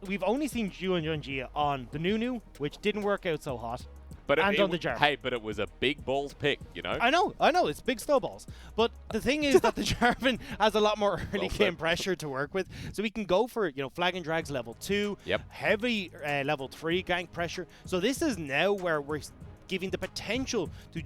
We've only seen Ju and Junjia on the Nunu, which didn't work out so hot. But and on the Jarvan. Hey, but it was a big balls pick, you know? I know, it's big snowballs. But the thing is that the Jarvan has a lot more early game pressure to work with. So we can go for, flag and drags level 2, heavy level 3 gank pressure. So this is now where we're giving the potential to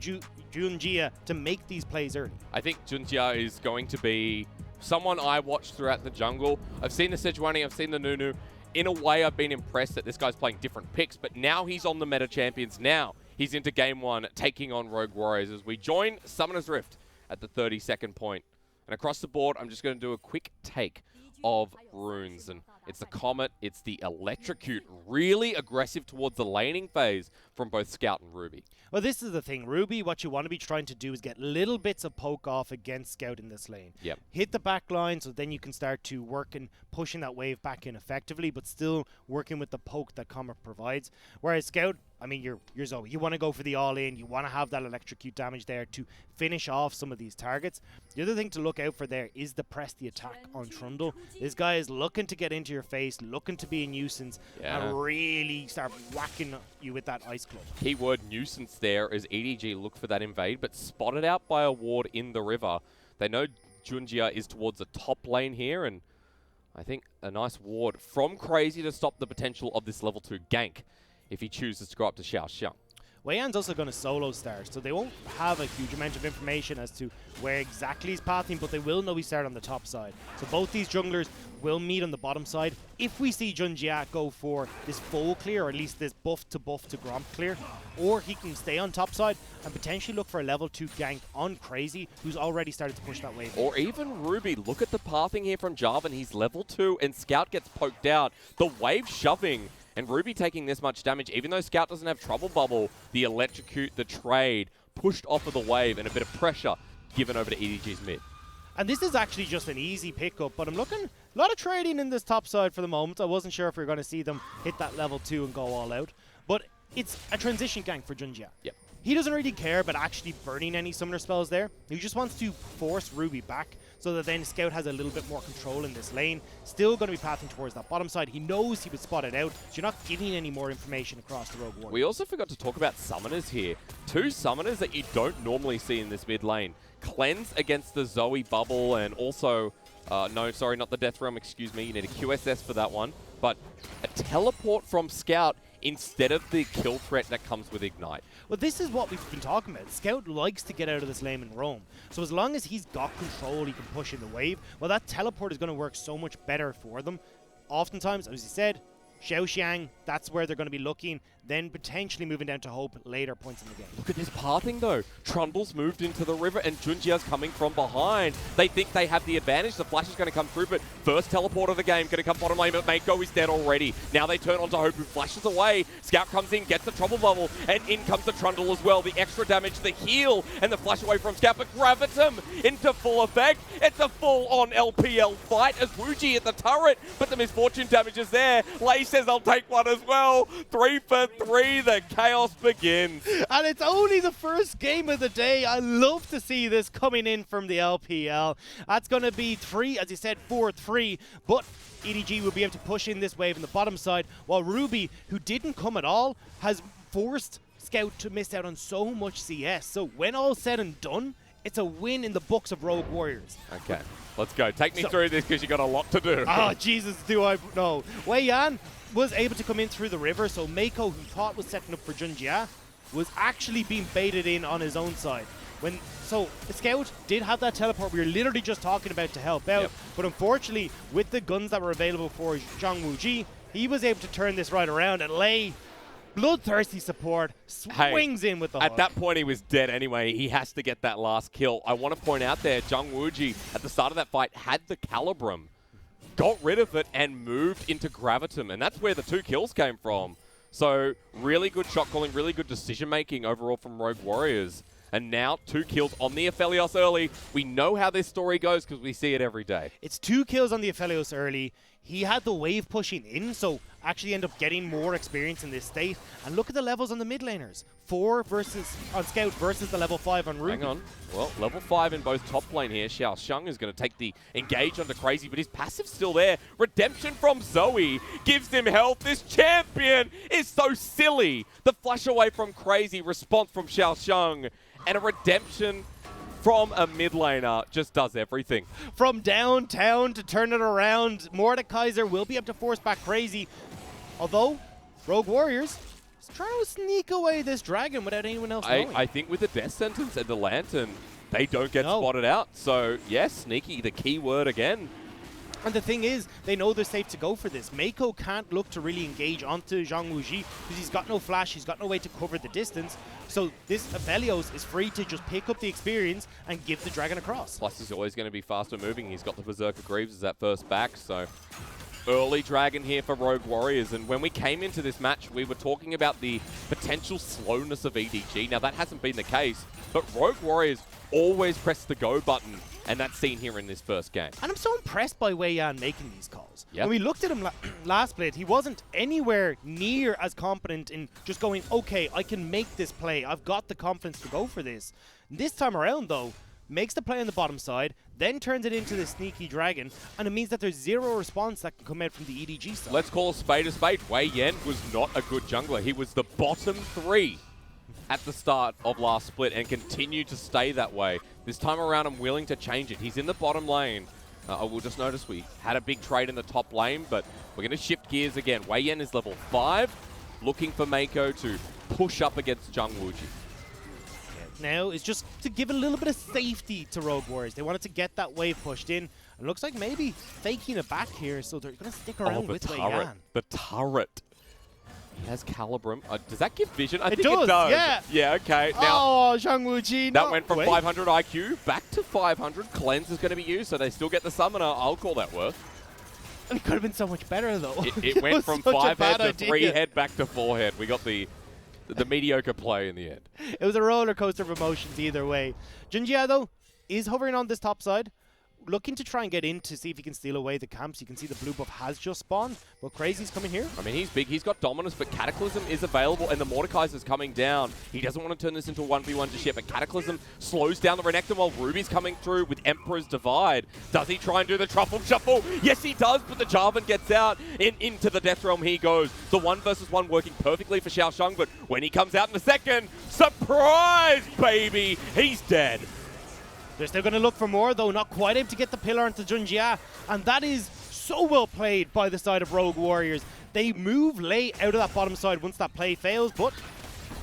Junjia to make these plays early. I think Junjia is going to be someone I watched throughout the jungle. I've seen the Sejuani, I've seen the Nunu. In a way, I've been impressed that this guy's playing different picks, but now he's on the meta champions. Now he's into game 1, taking on Rogue Warriors as we join Summoner's Rift at the 32nd point. And across the board, I'm just going to do a quick take of runes. And it's the Comet, it's the Electrocute. Really aggressive towards the laning phase from both Scout and Ruby. Well, this is the thing. Ruby, what you want to be trying to do is get little bits of poke off against Scout in this lane. Hit the back line so then you can start to work and pushing that wave back in effectively, but still working with the poke that Comet provides. Whereas Scout, I mean, you're Zoe. You want to go for the all-in. You want to have that electrocute damage there to finish off some of these targets. The other thing to look out for there is the press the attack on Trundle. This guy is looking to get into your face, looking to be a nuisance, and really start whacking you with that ice club. Keyword nuisance there as EDG look for that invade, but spotted out by a ward in the river. They know Junjia is towards the top lane here, and I think a nice ward from Crazy to stop the potential of this level 2 gank if he chooses to go up to Xiaoxiang. Wei Yan's also going to solo start, so they won't have a huge amount of information as to where exactly he's pathing, but they will know he started on the top side. So both these junglers will meet on the bottom side. If we see Junjia go for this full clear, or at least this buff to Gromp clear, or he can stay on top side and potentially look for a level 2 gank on Crazy, who's already started to push that wave. Or even Ruby. Look at the pathing here from Jarvan. He's level 2 and Scout gets poked out. The wave shoving. And Ruby taking this much damage, even though Scout doesn't have Trouble Bubble, the Electrocute, the trade, pushed off of the wave, and a bit of pressure given over to EDG's mid. And this is actually just an easy pickup, but I'm looking a lot of trading in this top side for the moment. I wasn't sure if we were going to see them hit that level 2 and go all out. But it's a transition gank for Junjia. He doesn't really care about actually burning any summoner spells there. He just wants to force Ruby back so that then Scout has a little bit more control in this lane. Still going to be pathing towards that bottom side. He knows he was spotted out, so you're not giving any more information across the Rogue Warrior. We also forgot to talk about summoners here. 2 summoners that you don't normally see in this mid lane. Cleanse against the Zoe bubble and also, no, sorry, not the Death Realm, excuse me. You need a QSS for that one. But a teleport from Scout instead of the kill threat that comes with Ignite. Well, this is what we've been talking about. Scout likes to get out of this lane and roam. So as long as he's got control, he can push in the wave. Well, that teleport is going to work so much better for them. Oftentimes, as you said, Xiaoxiang, that's where they're going to be looking, then potentially moving down to Hope later points in the game. Look at this pathing though. Trundle's moved into the river and Junjia's coming from behind. They think they have the advantage. The flash is going to come through, but first teleport of the game, going to come bottom lane, but Mako is dead already. Now they turn onto Hope, who flashes away. Scout comes in, gets the trouble bubble, and in comes the Trundle as well. The extra damage, the heal, and the flash away from Scout, but Gravitum into full effect. It's a full-on LPL fight as Wuji at the turret, but the misfortune damage is there. Lei says, I'll take one as well. 3 for 3, the chaos begins. And it's only the first game of the day. I love to see this coming in from the LPL. That's going to be 3, as you said, 4-3, but EDG will be able to push in this wave on the bottom side, while Ruby, who didn't come at all, has forced Scout to miss out on so much CS. So when all's said and done, it's a win in the books of Rogue Warriors. Okay, let's go. Take me through this because you got a lot to do. Oh, Jesus, do I know. Wei Yan was able to come in through the river, so Mako, who thought was setting up for Junjia, was actually being baited in on his own side. So the Scout did have that teleport we were literally just talking about to help out, but unfortunately, with the guns that were available for Zhang Wuji, he was able to turn this right around and lay bloodthirsty support, swings in with the hook. At that point, he was dead anyway. He has to get that last kill. I want to point out there, Zhang Wuji, at the start of that fight, had the Calibrum, got rid of it, and moved into Gravitum, and that's where the 2 kills came from. So, really good shot calling, really good decision-making overall from Rogue Warriors. And now 2 kills on the Aphelios early. We know how this story goes because we see it every day. It's 2 kills on the Aphelios early. He had the wave pushing in, so actually end up getting more experience in this state. And look at the levels on the mid laners. 4 on Scout versus the level 5 on Ruby. Hang on. Well, level 5 in both top lane here. Xiaosheng is going to take the engage onto Crazy, but his passive's still there. Redemption from Zoe gives him health. This champion is so silly. The flash away from Crazy, response from Xiaosheng, and a redemption from a mid laner just does everything. From downtown to turn it around, Mordekaiser will be able to force back Crazy. Although, Rogue Warriors is trying to sneak away this dragon without anyone else knowing. I think with the death sentence and the lantern, they don't get spotted out. So, yes, sneaky, the key word again. And the thing is, they know they're safe to go for this. Mako can't look to really engage onto Zhang Wuji because he's got no flash, he's got no way to cover the distance. So this Aphelios is free to just pick up the experience and give the dragon across. Plus, he's always going to be faster moving. He's got the Berserker Greaves as that first back, so early dragon here for Rogue Warriors. And when we came into this match, we were talking about the potential slowness of EDG. Now, that hasn't been the case, but Rogue Warriors always press the go button, and that's seen here in this first game. And I'm so impressed by Wei Yan making these calls. Yep. When we looked at him last split, he wasn't anywhere near as confident in just going, okay, I can make this play. I've got the confidence to go for this. This time around, though, makes the play on the bottom side, then turns it into the sneaky dragon, and it means that there's zero response that can come out from the EDG side. Let's call a spade a spade. Wei Yan was not a good jungler. He was the bottom 3 at the start of last split and continued to stay that way. This time around, I'm willing to change it. He's in the bottom lane. I will just notice we had a big trade in the top lane, but we're going to shift gears again. Wei Yan is level 5, looking for Mako to push up against Zhang Wuji. Now is just to give a little bit of safety to Rogue Warriors. They wanted to get that wave pushed in. It looks like maybe faking it back here, so they're going to stick around with Wei Yan. The turret. He has Calibrum. Does that give vision? I think does, it does. yeah. Yeah, okay. Now, oh, Zhang Wuji. that went from 500 IQ back to 500. Cleanse is going to be used, so they still get the summoner. I'll call that worth. It could have been so much better, though. It went from 5 head to 3 head back to 4 head. We got the mediocre play in the end. It was a roller coaster of emotions either way. Junjia, though, is hovering on this top side, looking to try and get in to see if he can steal away the camps. You can see the blue buff has just spawned, but Crazy's coming here. I mean, he's big. He's got dominance, but Cataclysm is available, and the Mordekaiser's coming down. He doesn't want to turn this into a 1v1 just yet, but Cataclysm slows down the Renekton while Ruby's coming through with Emperor's Divide. Does he try and do the Truffle Shuffle? Yes, he does, but the Jarvan gets out. Into the Death Realm he goes. The 1 versus 1 working perfectly for Xiaosheng, but when he comes out in a second, surprise, baby, he's dead. They're still going to look for more, though. Not quite able to get the pillar onto Junjia. And that is so well played by the side of Rogue Warriors. They move late out of that bottom side once that play fails, but...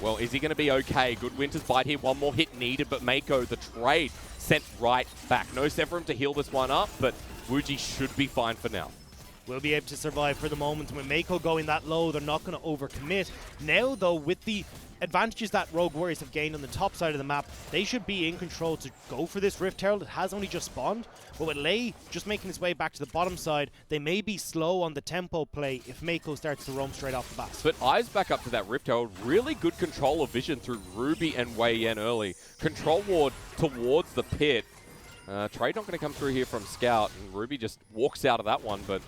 Well, is he going to be okay? Good Winter's Bite here. One more hit needed, but Mako, the trade, sent right back. No Severum to heal this one up, but Wuji should be fine for now. Will be able to survive for the moment. With Mako going that low, they're not going to overcommit. Now, though, with the advantages that Rogue Warriors have gained on the top side of the map, they should be in control to go for this Rift Herald. It has only just spawned, but with Lei just making his way back to the bottom side, they may be slow on the tempo play if Mako starts to roam straight off the bat. But eyes back up to that Rift Herald. Really good control of vision through Ruby and Wei Yan early. Control ward towards the pit. Trade not going to come through here from Scout, and Ruby just walks out of that one, but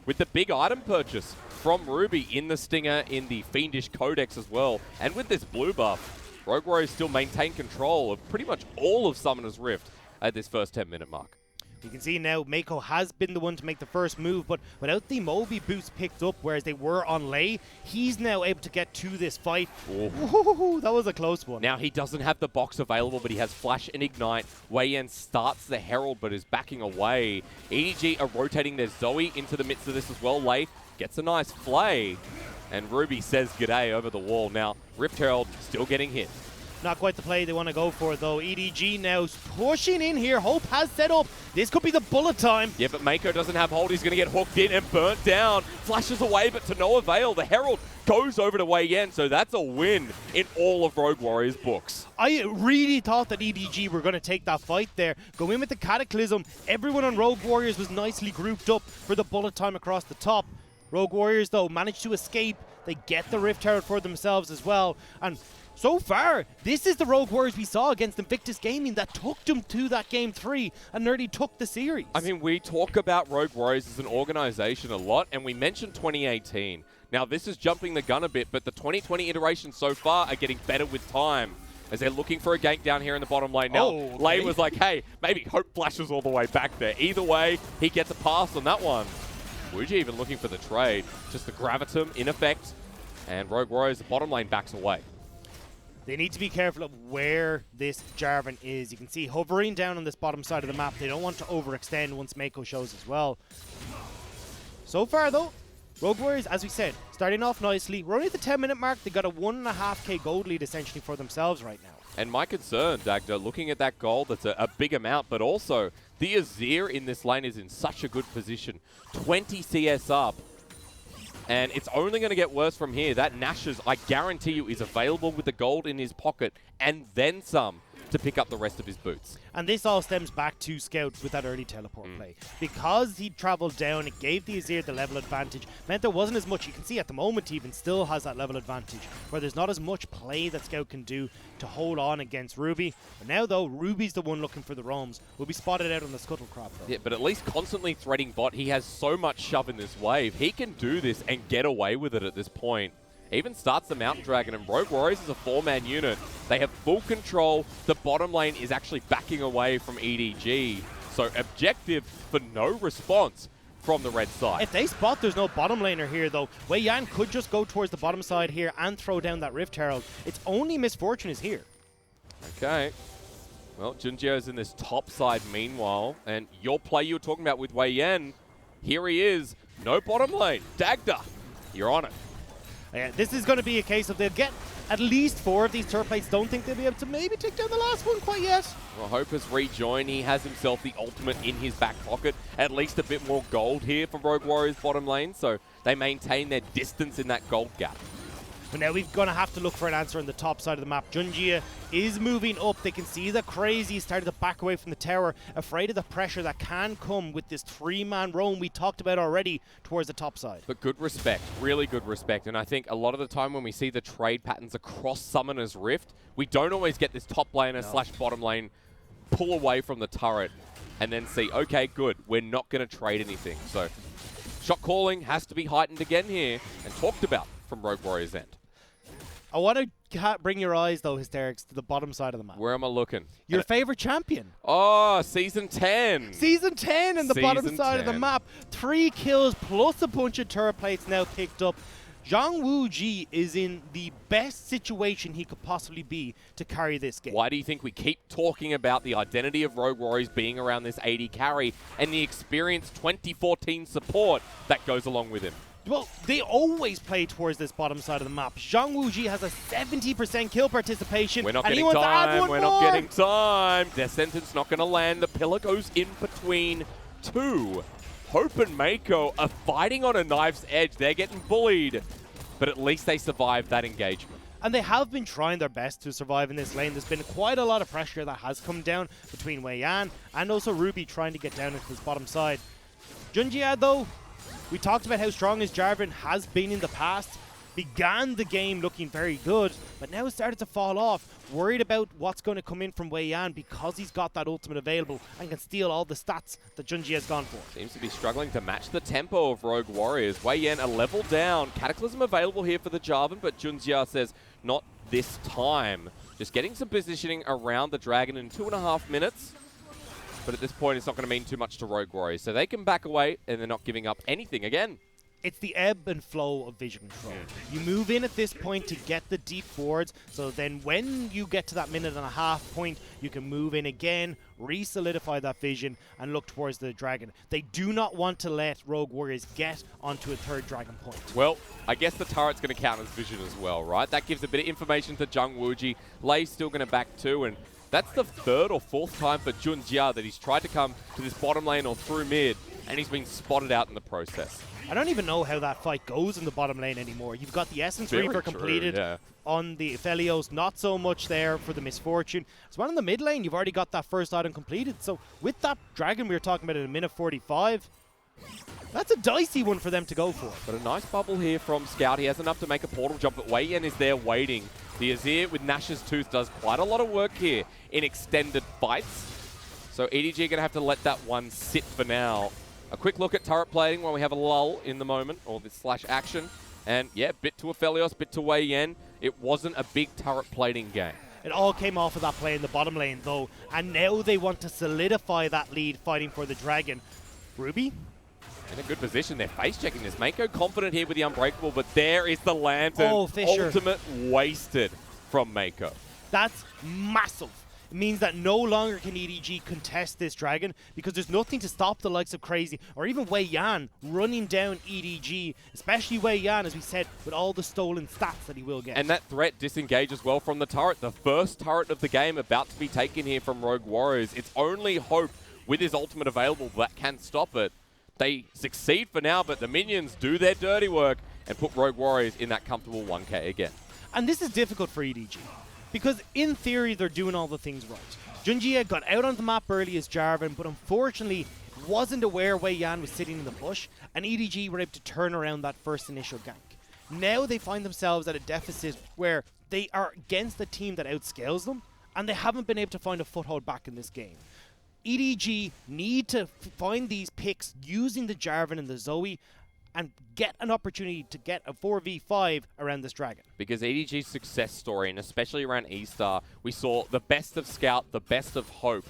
with the big item purchase from Ruby in the Stinger, in the Fiendish Codex as well, and with this blue buff, Rogue Warriors still maintain control of pretty much all of Summoner's Rift at this first 10-minute mark. You can see now Mako has been the one to make the first move, but without the Moby boost picked up, whereas they were on Lei, he's now able to get to this fight. Ooh, that was a close one. Now he doesn't have the box available, but he has Flash and Ignite. Wei Yan starts the Herald, but is backing away. EDG are rotating their Zoe into the midst of this as well. Lei gets a nice flay, and Ruby says g'day over the wall. Now, Rift Herald still getting hit. Not quite the play they want to go for, though. EDG now pushing in here. Hope has set up. This could be the bullet time. Yeah, but Mako doesn't have hold. He's going to get hooked in and burnt down. Flashes away, but to no avail. The Herald goes over to Wei Yan, so that's a win in all of Rogue Warriors' books. I really thought that EDG were going to take that fight there. Go in with the Cataclysm. Everyone on Rogue Warriors was nicely grouped up for the bullet time across the top. Rogue Warriors, though, managed to escape They get the Rift Herald for themselves as well. And so far, this is the Rogue Warriors we saw against Invictus Gaming that took them to that Game 3 and nearly took the series. I mean, we talk about Rogue Warriors as an organization a lot, and we mentioned 2018. Now, this is jumping the gun a bit, but the 2020 iterations so far are getting better with time as they're looking for a gank down here in the bottom lane. Now, Lei was like, hey, maybe Hope flashes all the way back there. Either way, he gets a pass on that one. Wuji even looking for the trade. Just the Gravitum in effect, and Rogue Warriors, the bottom lane backs away. They need to be careful of where this Jarvan is. You can see hovering down on this bottom side of the map. They don't want to overextend once Mako shows as well. So far, though, Rogue Warriors, as we said, starting off nicely. We're only at the 10-minute mark. They got a 1.5k gold lead, essentially, for themselves right now. And my concern, Dagda, looking at that gold, that's a big amount, but also the Azir in this lane is in such a good position. 20 CS up. And it's only going to get worse from here. That Nash's, I guarantee you, is available with the gold in his pocket and then some to pick up the rest of his boots. And this all stems back to Scout with that early teleport play. Because he traveled down, it gave the Azir the level advantage, meant there wasn't as much. You can see at the moment he even still has that level advantage, where there's not as much play that Scout can do to hold on against Ruby. But now, though, Ruby's the one looking for the roams. Will be spotted out on the Scuttlecrop, though. Yeah, but at least constantly threading bot, he has so much shove in this wave. He can do this and get away with it at this point. Even starts the Mountain Dragon, and Rogue Warriors is a 4-man unit. They have full control. The bottom lane is actually backing away from EDG. So objective for no response from the red side. If they spot there's no bottom laner here, though, Wei Yan could just go towards the bottom side here and throw down that Rift Herald. Its only misfortune is here. Okay. Well, Junjio's in this top side meanwhile, and your play you were talking about with Wei Yan, here he is. No bottom lane. Dagda, you're on it. Yeah, this is going to be a case of they'll get at least 4 of these turret plates. Don't think they'll be able to maybe take down the last one quite yet. Well, Hope has rejoined. He has himself the ultimate in his back pocket. At least a bit more gold here for Rogue Warriors bottom lane, so they maintain their distance in that gold gap. But now we're going to have to look for an answer on the top side of the map. Junjia is moving up. They can see the Crazy started to back away from the tower, afraid of the pressure that can come with this 3-man roam we talked about already towards the top side. But good respect, really good respect. And I think a lot of the time when we see the trade patterns across Summoner's Rift, we don't always get this top laner slash bottom lane pull away from the turret and then see, okay, good, we're not going to trade anything. So shot calling has to be heightened again here and talked about from Rogue Warriors' end. I want to bring your eyes, though, Hysterics, to the bottom side of the map. Where am I looking? Your favorite champion. Oh, Season 10. Season 10 in the bottom side of the map. 3 kills plus a bunch of turret plates now picked up. Zhang Wuji is in the best situation he could possibly be to carry this game. Why do you think we keep talking about the identity of Rogue Warriors being around this 80 carry and the experienced 2014 support that goes along with him? Well, they always play towards this bottom side of the map. Zhang Wuji has a 70% kill participation. We're not getting time. We're not getting time. Their sentence not going to land. The pillar goes in between 2. Hope and Mako are fighting on a knife's edge. They're getting bullied, but at least they survived that engagement. And they have been trying their best to survive in this lane. There's been quite a lot of pressure that has come down between Wei Yan and also Ruby trying to get down into this bottom side. Junjia, though, we talked about how strong his Jarvan has been in the past. Began the game looking very good, but now it started to fall off. Worried about what's going to come in from Wei Yan because he's got that ultimate available and can steal all the stats that Junjia has gone for. Seems to be struggling to match the tempo of Rogue Warriors. Wei Yan a level down. Cataclysm available here for the Jarvan, but Junjia says not this time. Just getting some positioning around the Dragon in 2.5 minutes. But at this point, it's not going to mean too much to Rogue Warriors. So they can back away, and they're not giving up anything again. It's the ebb and flow of vision control. You move in at this point to get the deep wards, so then when you get to that 1.5 point, you can move in again, re-solidify that vision, and look towards the Dragon. They do not want to let Rogue Warriors get onto a 3rd Dragon point. Well, I guess the turret's going to count as vision as well, right? That gives a bit of information to Zhang Wuji. Lei's still going to back 2, and that's the 3rd or 4th time for Junjia that he's tried to come to this bottom lane or through mid, and he's been spotted out in the process. I don't even know how that fight goes in the bottom lane anymore. You've got the Essence Reaver completed on the Aphelios, not so much there for the Misfortune. As well in the mid lane, you've already got that first item completed. So with that Dragon we were talking about at 1:45, That's a dicey one for them to go for. But a nice bubble here from Scout. He has enough to make a portal jump, but Wei Yan is there waiting. The Azir with Nash's Tooth does quite a lot of work here in extended fights. So EDG going to have to let that one sit for now. A quick look at turret plating while we have a lull in the moment, or this slash action. And yeah, bit to Aphelios, bit to Wei Yan. It wasn't a big turret plating game. It all came off of that play in the bottom lane, though. And now they want to solidify that lead fighting for the Dragon. Ruby? In a good position. They're face-checking this. Mako confident here with the Unbreakable, but there is the Lantern. Oh, FLICKR. Ultimate wasted from Mako. That's massive. It means that no longer can EDG contest this Dragon because there's nothing to stop the likes of Crazy or even Wei Yan running down EDG, especially Wei Yan, as we said, with all the stolen stats that he will get. And that threat disengages well from the turret. The first turret of the game about to be taken here from Rogue Warriors. It's only Hope with his ultimate available that can stop it. They succeed for now, but the minions do their dirty work and put Rogue Warriors in that comfortable 1k again. And this is difficult for EDG, because in theory they're doing all the things right. Junjie got out on the map early as Jarvan, but unfortunately wasn't aware Wei Yan was sitting in the bush, and EDG were able to turn around that first initial gank. Now they find themselves at a deficit where they are against a team that outscales them, and they haven't been able to find a foothold back in this game. EDG need to find these picks using the Jarvan and the Zoe and get an opportunity to get a 4v5 around this Dragon. Because EDG's success story, and especially around E-Star, we saw the best of Scout, the best of Hope,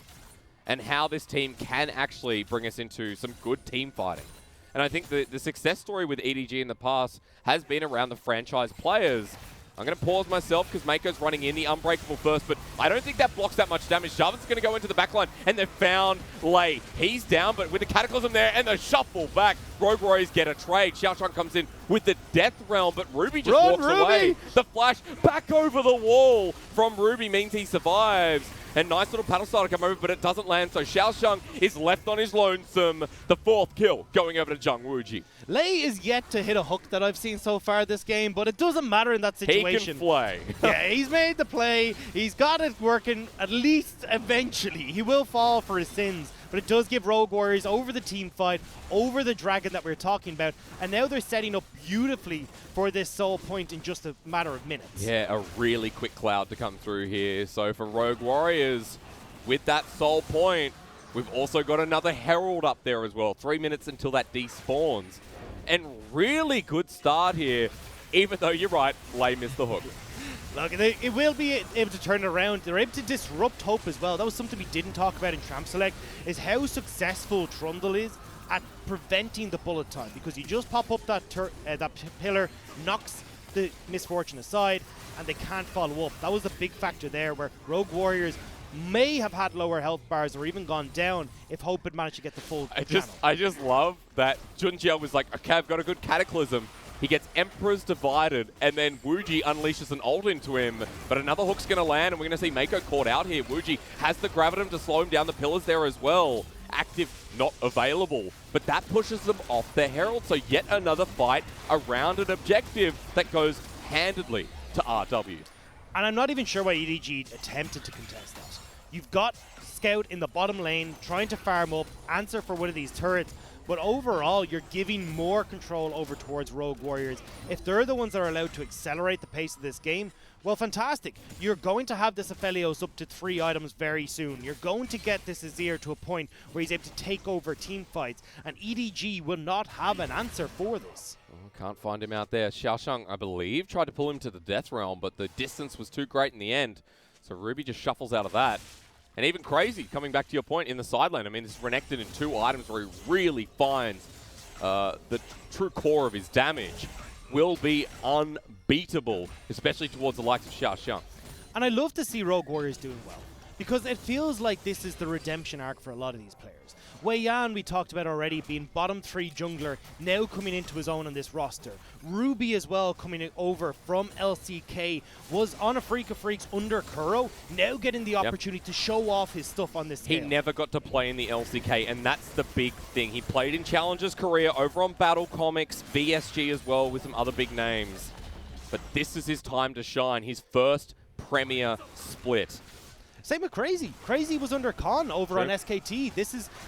and how this team can actually bring us into some good team fighting. And I think the success story with EDG in the past has been around the franchise players. I'm going to pause myself because Mako's running in the Unbreakable first, but I don't think that blocks that much damage. Jarvan's going to go into the backline, and they've found Lei. He's down, but with the Cataclysm there and the shuffle back, Rogue Warriors get a trade. Xiaoshuang comes in with the Death Realm, but Ruby just walks away. The flash back over the wall from Ruby means he survives. And nice little paddle style to come over, but it doesn't land, so Xiaoshuang is left on his lonesome. The 4th kill going over to Zhang Wuji. Lei is yet to hit a hook that I've seen so far this game, but it doesn't matter in that situation. He can play. Yeah, he's made the play. He's got it working, at least eventually. He will fall for his sins, but it does give Rogue Warriors over the team fight, over the Dragon that we were talking about, and now they're setting up beautifully for this soul point in just a matter of minutes. Yeah, a really quick cloud to come through here. So for Rogue Warriors, with that soul point, we've also got another Herald up there as well. 3 minutes until that despawns. And really good start here, even though you're right, Lei missed the hook. Look, it will be able to turn it around. They're able to disrupt Hope as well. That was something we didn't talk about in Tramp Select, is how successful Trundle is at preventing the bullet time. Because you just pop up that pillar, knocks the misfortune aside, and they can't follow up. That was the big factor there, where Rogue Warriors may have had lower health bars or even gone down if Hope had managed to get the full channel. I just love that Junjie was like, okay, I've got a good Cataclysm. He gets Emperor's Divided, and then Wuji unleashes an ult into him. But another hook's going to land, and we're going to see Mako caught out here. Wuji has the Gravitum to slow him down the pillars there as well. Active not available, but that pushes them off the Herald. So yet another fight around an objective that goes handedly to RW. And I'm not even sure why EDG attempted to contest that. You've got Scout in the bottom lane trying to farm up, answer for one of these turrets, but overall you're giving more control over towards Rogue Warriors. If they're the ones that are allowed to accelerate the pace of this game, well, fantastic. You're going to have this Aphelios up to 3 items very soon. You're going to get this Azir to a point where he's able to take over team fights, and EDG will not have an answer for this. Oh, can't find him out there. Xiaoshuang, I believe, tried to pull him to the Death Realm, but the distance was too great in the end. So Ruby just shuffles out of that. And even Crazy, coming back to your point, in the side lane. I mean, it's Renekton in 2 items where he really finds the true core of his damage. Will be unbeatable, especially towards the likes of Xiaoshuang. And I love to see Rogue Warriors doing well, because it feels like this is the redemption arc for a lot of these players. Wei Yan, we talked about already, being bottom 3 jungler, now coming into his own on this roster. Ruby as well, coming over from LCK, was on a Freak of Freaks under Kuro, now getting the opportunity to show off his stuff on this scale. He never got to play in the LCK, and that's the big thing. He played in Challengers career over on Battle Comics, VSG as well, with some other big names. But this is his time to shine, his first Premier Split. Same with Crazy. Crazy was under Con over on SKT.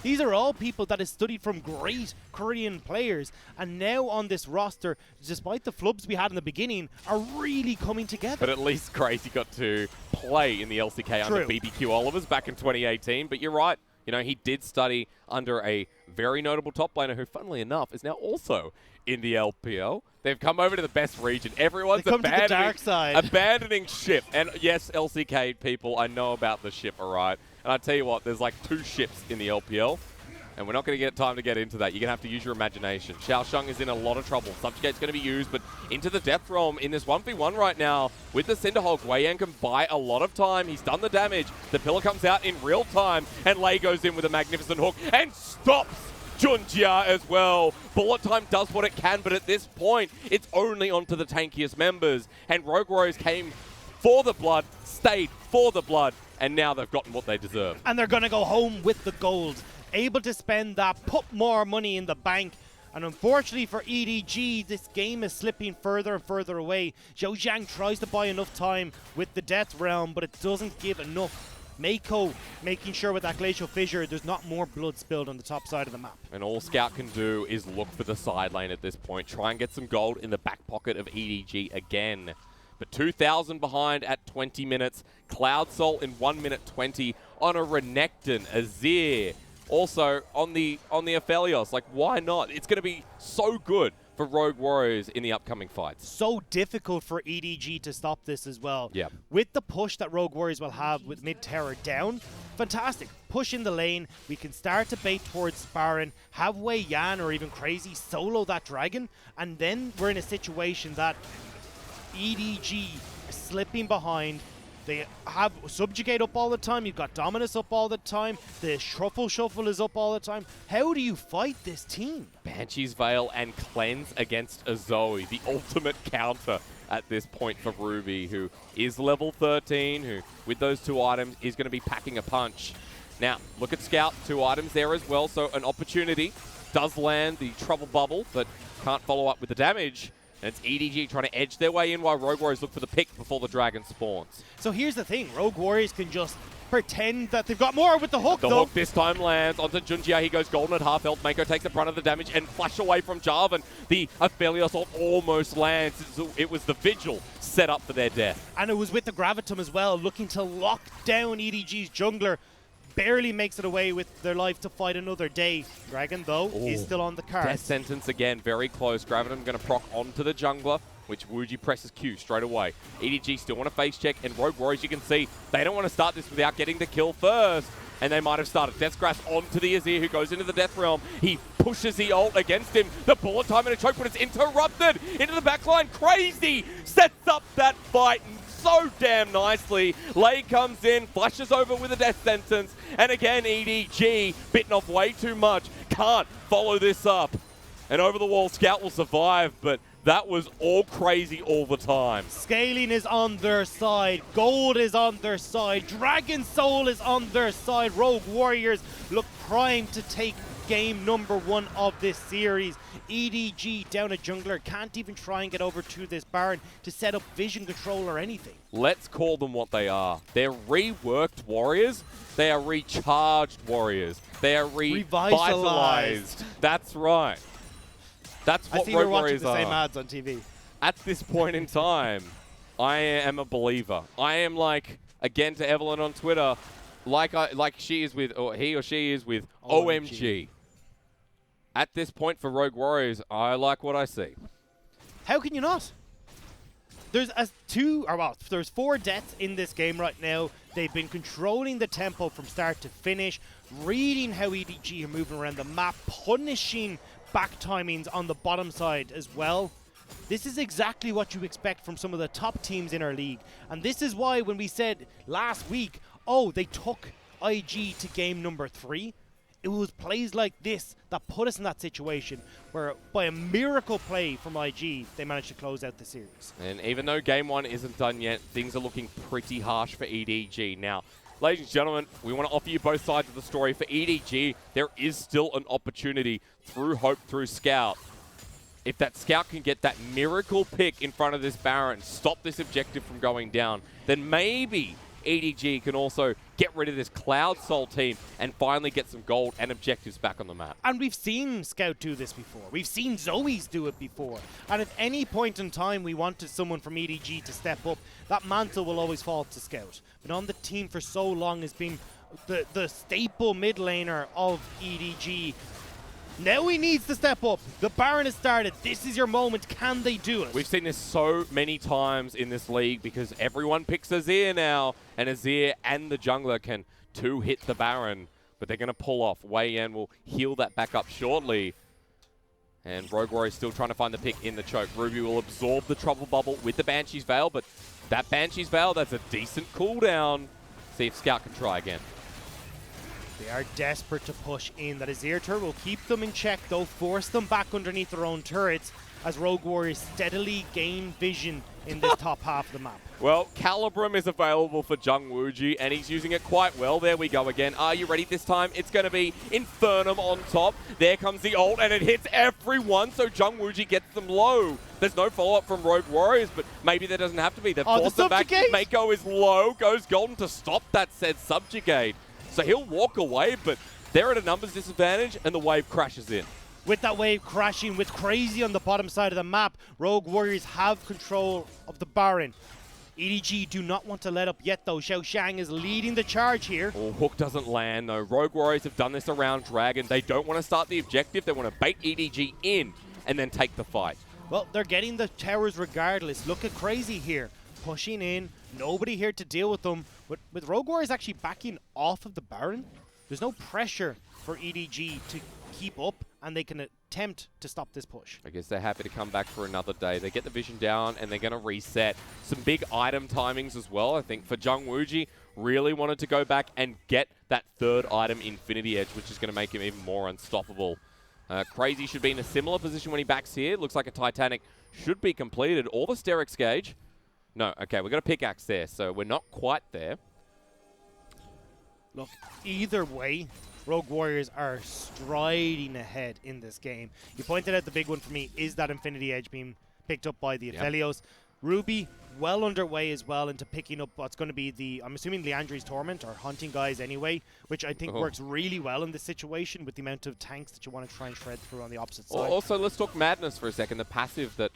These are all people that have studied from great Korean players, and now on this roster, despite the flubs we had in the beginning, are really coming together. But at least Crazy got to play in the LCK under BBQ Olivers back in 2018. But you're right. You know, he did study under a very notable top laner who, funnily enough, is now also in the LPL. They've come over to the best region. Everyone's abandoning ship. And yes, LCK people, I know about the ship, all right? And I tell you what, there's like 2 ships in the LPL. And we're not going to get time to get into that. You're going to have to use your imagination. Xiaosheng is in a lot of trouble. Subjugate's going to be used, but into the Death Realm in this 1v1 right now with the Cinderhulk. Wei Yan can buy a lot of time. He's done the damage. The pillar comes out in real time, and Lei goes in with a magnificent hook and stops Junjia as well. Bullet Time does what it can, but at this point, it's only onto the tankiest members. And Rogue Warriors came for the blood, stayed for the blood, and now they've gotten what they deserve. And they're going to go home with the gold. Able to spend that, put more money in the bank. And unfortunately for EDG, this game is slipping further and further away. Zhou Zhang tries to buy enough time with the Death Realm, but it doesn't give enough. Mako making sure with that Glacial Fissure there's not more blood spilled on the top side of the map. And all Scout can do is look for the side lane at this point. Try and get some gold in the back pocket of EDG again. But 2,000 behind at 20 minutes. Cloud Soul in 1 minute 20 on a Renekton, Azir. Also on the Aphelios. Like, why not? It's going to be so good for Rogue Warriors in the upcoming fights. So difficult for EDG to stop this as well. Yeah. With the push that Rogue Warriors will have with mid-tower down, fantastic. Push in the lane. We can start to bait towards Baron, have Wei Yan or even Crazy solo that dragon, and then we're in a situation that EDG is slipping behind. They have Subjugate up all the time. You've got Dominus up all the time. The Shuffle is up all the time. How do you fight this team? Banshee's Veil and Cleanse against a Zoe. The ultimate counter at this point for Ruby, who is level 13, who, with those 2 items, is going to be packing a punch. Now, look at Scout. 2 items there as well, so an opportunity. Does land the Trouble Bubble, but can't follow up with the damage. And it's EDG trying to edge their way in while Rogue Warriors look for the pick before the dragon spawns. So here's the thing. Rogue Warriors can just pretend that they've got more with the hook, The hook this time lands onto Junjia. He goes golden at half health. Mako takes the brunt of the damage and flash away from Jarvan. The Aphelios ult almost lands. It was the Vigil set up for their death. And it was with the Gravitum as well, looking to lock down EDG's jungler. Barely makes it away with their life to fight another day. Dragon, though, is still on the card. Death Sentence again, very close. Gravitum going to proc onto the jungler, which Wuji presses Q straight away. EDG still want to face check, and Rogue Warriors, you can see, they don't want to start this without getting the kill first. And they might have started. Death Grasp onto the Azir, who goes into the Death Realm. He pushes the ult against him. The bullet time and a choke, but it's interrupted into the backline. Crazy sets up that fight so damn nicely. Lei comes in, flashes over with a Death Sentence, and again EDG bitten off way too much. Can't follow this up. And over the wall, Scout will survive, but that was all Crazy all the time. Scaling is on their side. Gold is on their side. Dragon Soul is on their side. Rogue Warriors look primed to take game number 1 of this series. EDG down a jungler, can't even try and get over to this Baron to set up vision control or anything. Let's call them what they are. They're reworked warriors. They are recharged warriors. They are revitalized. That's right. That's what Rogue Warriors are. I see we're watching the same ads on TV. At this point in time, I am a believer. I am like, again to Evelyn on Twitter, like she is with, or he or she is with OMG. At this point for Rogue Warriors, I like what I see. How can you not? There's there's 4 deaths in this game right now. They've been controlling the tempo from start to finish, reading how EDG are moving around the map, punishing back timings on the bottom side as well. This is exactly what you expect from some of the top teams in our league. And this is why when we said last week, oh, they took IG to game number 3, it was plays like this that put us in that situation where, by a miracle play from IG, they managed to close out the series. And even though game 1 isn't done yet, things are looking pretty harsh for EDG. Now, ladies and gentlemen, we want to offer you both sides of the story. For EDG, there is still an opportunity through Hope, through Scout. If that Scout can get that miracle pick in front of this Baron, stop this objective from going down, then maybe EDG can also get rid of this Cloud Soul team and finally get some gold and objectives back on the map. And we've seen Scout do this before. We've seen Zoe's do it before. And at any point in time we wanted someone from EDG to step up, that mantle will always fall to Scout. But on the team for so long has been the staple mid laner of EDG. Now he needs to step up. The Baron has started. This is your moment. Can they do it? We've seen this so many times in this league because everyone picks Azir now, and Azir and the jungler can two-hit the Baron, but they're going to pull off. Wei Yan will heal that back up shortly. And Rogue Warrior is still trying to find the pick in the choke. Ruby will absorb the Trouble Bubble with the Banshee's Veil, but that Banshee's Veil, that's a decent cooldown. See if Scout can try again. They are desperate to push in. That Azir turret will keep them in check, though, force them back underneath their own turrets as Rogue Warriors steadily gain vision in this top half of the map. Well, Calibrum is available for Jung Wooji, and he's using it quite well. There we go again. Are you ready this time? It's going to be Infernum on top. There comes the ult, and it hits everyone, so Jung Wooji gets them low. There's no follow-up from Rogue Warriors, but maybe there doesn't have to be. They've forced them back. Mako is low, goes golden to stop that said subjugate. So he'll walk away, but they're at a numbers disadvantage, and the wave crashes in. With that wave crashing, with Crazy on the bottom side of the map, Rogue Warriors have control of the Baron. EDG do not want to let up yet, though. Xiao Shang is leading the charge here. Oh, hook doesn't land, though. Rogue Warriors have done this around Dragon. They don't want to start the objective. They want to bait EDG in and then take the fight. Well, they're getting the towers regardless. Look at Crazy here. Pushing in. Nobody here to deal with them. With Rogue Warriors actually backing off of the Baron, there's no pressure for EDG to keep up, and they can attempt to stop this push. I guess they're happy to come back for another day. They get the vision down, and they're going to reset. Some big item timings as well, I think, for Jung Wooji. Really wanted to go back and get that third item, Infinity Edge, which is going to make him even more unstoppable. Crazy should be in a similar position when he backs here. Looks like a Titanic should be completed. Or the Sterix Gauge. No, okay, we've got a pickaxe there, so we're not quite there. Look, either way, Rogue Warriors are striding ahead in this game. You pointed out the big one for me is that Infinity Edge being picked up by the Aphelios. Ruby well underway as well into picking up what's going to be the, I'm assuming, Leandri's Torment, or hunting guys anyway, which I think works really well in this situation with the amount of tanks that you want to try and shred through on the opposite side. Also, let's talk Madness for a second, the passive that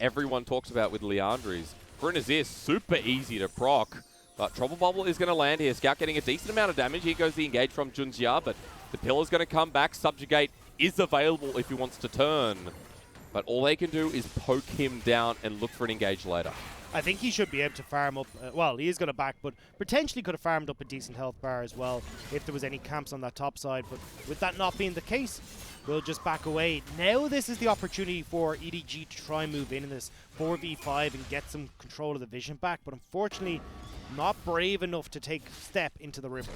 everyone talks about with Leandri's. For an Azir, super easy to proc, but Trouble Bubble is going to land here. Scout getting a decent amount of damage. Here goes the engage from Junjia, but the Pillar's going to come back. Subjugate is available if he wants to turn, but all they can do is poke him down and look for an engage later. I think he should be able to farm up, well, he is going to back, but potentially could have farmed up a decent health bar as well if there was any camps on that top side, but with that not being the case, we'll just back away. Now this is the opportunity for EDG to try and move in this 4v5 and get some control of the vision back, but unfortunately not brave enough to take step into the river.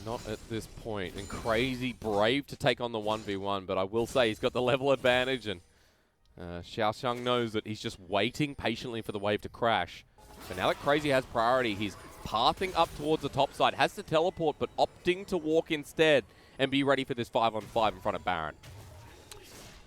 Not at this point, and Crazy brave to take on the 1v1, but I will say he's got the level advantage, and Xiao Shang knows that he's just waiting patiently for the wave to crash. So now that Crazy has priority, he's pathing up towards the top side, has to teleport, but opting to walk instead and be ready for this 5-on-5 in front of Baron.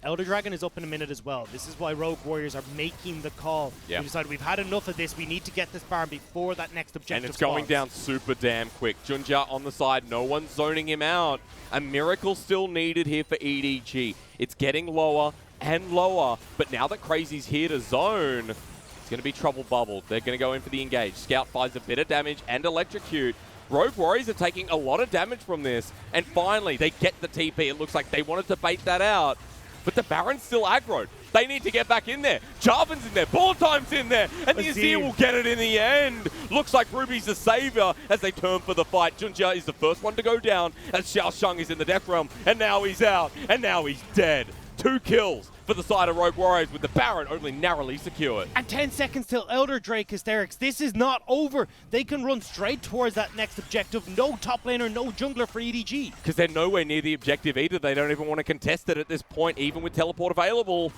Elder Dragon is up in a minute as well. This is why Rogue Warriors are making the call. Yep. We decided we've had enough of this. We need to get this Baron before that next objective. And it's going down super damn quick. Junjia on the side. No one's zoning him out. A miracle still needed here for EDG. It's getting lower and lower. But now that Crazy's here to zone, it's going to be Trouble Bubbled. They're going to go in for the engage. Scout finds a bit of damage and electrocute. Rogue Warriors are taking a lot of damage from this. And finally, they get the TP. It looks like they wanted to bait that out. But the Baron's still aggroed. They need to get back in there. Jarvan's in there. Ball Time's in there. And the Azir will get it in the end. Looks like Ruby's the savior as they turn for the fight. Junjia is the first one to go down as Xiao Shang is in the death realm. And now he's out. And now he's dead. 2 kills for the side of Rogue Warriors with the Baron only narrowly secured. And 10 seconds till Elder Drake Hysterics. This is not over. They can run straight towards that next objective. No top laner, no jungler for EDG. Because they're nowhere near the objective either. They don't even want to contest it at this point, even with teleport available.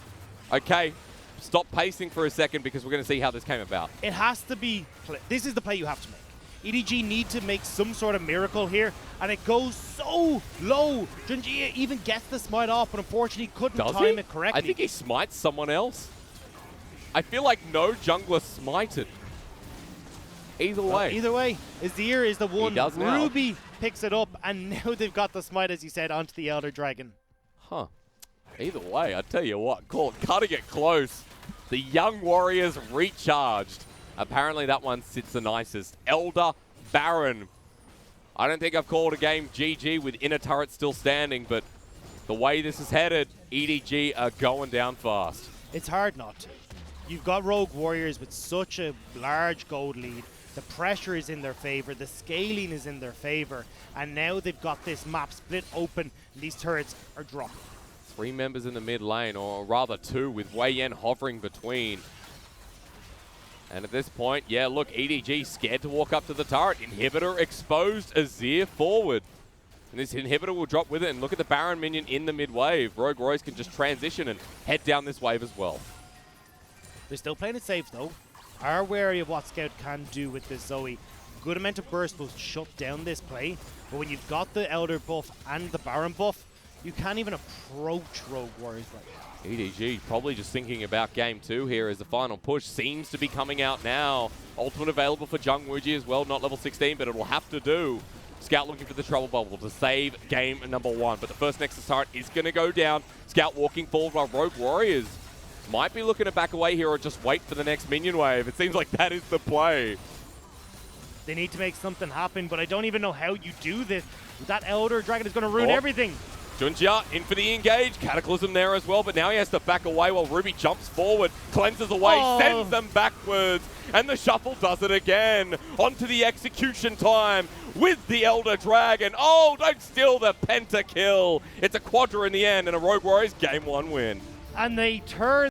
Okay, stop pacing for a second because we're going to see how this came about. It has to be, this is the play you have to make. EDG need to make some sort of miracle here, and it goes so low. Junjia even gets the smite off, but unfortunately couldn't time it correctly. I think he smites someone else. I feel like no jungler smited. Either way. Either way, Azir is the one. He does now. Ruby picks it up, and now they've got the smite, as you said, onto the Elder Dragon. Huh. Either way, I tell you what, cutting it close. The young warriors recharged. Apparently that one sits the nicest. Elder Baron. I don't think I've called a game GG with inner turret still standing, but the way this is headed, EDG are going down fast. It's hard not to. You've got Rogue Warriors with such a large gold lead. The pressure is in their favor. The scaling is in their favor. And now they've got this map split open, and these turrets are dropping. 3 members in the mid lane, or rather 2, with Wei Yan hovering between. And at this point, yeah, look, EDG scared to walk up to the turret. Inhibitor exposed, Azir forward. And this Inhibitor will drop with it, and look at the Baron minion in the mid wave. Rogue Warriors can just transition and head down this wave as well. They're still playing it safe, though. Are wary of what Scout can do with this Zoe. Good amount of burst will shut down this play, but when you've got the Elder buff and the Baron buff, you can't even approach Rogue Warriors right now. EDG probably just thinking about game 2 here as the final push seems to be coming out now. Ultimate available for Jung Wooji as well, not level 16, but it will have to do. Scout looking for the trouble bubble to save game number 1, but the first Nexus turret is going to go down. Scout walking forward while Rogue Warriors might be looking to back away here or just wait for the next minion wave. It seems like that is the play. They need to make something happen, but I don't even know how you do this. That Elder Dragon is going to ruin everything. Junjia in for the engage. Cataclysm there as well, but now he has to back away while Ruby jumps forward, cleanses away, sends them backwards, and the shuffle does it again. Onto the execution time with the Elder Dragon. Oh, don't steal the pentakill. It's a quadra in the end, and a Rogue Warriors game 1 win. And they turn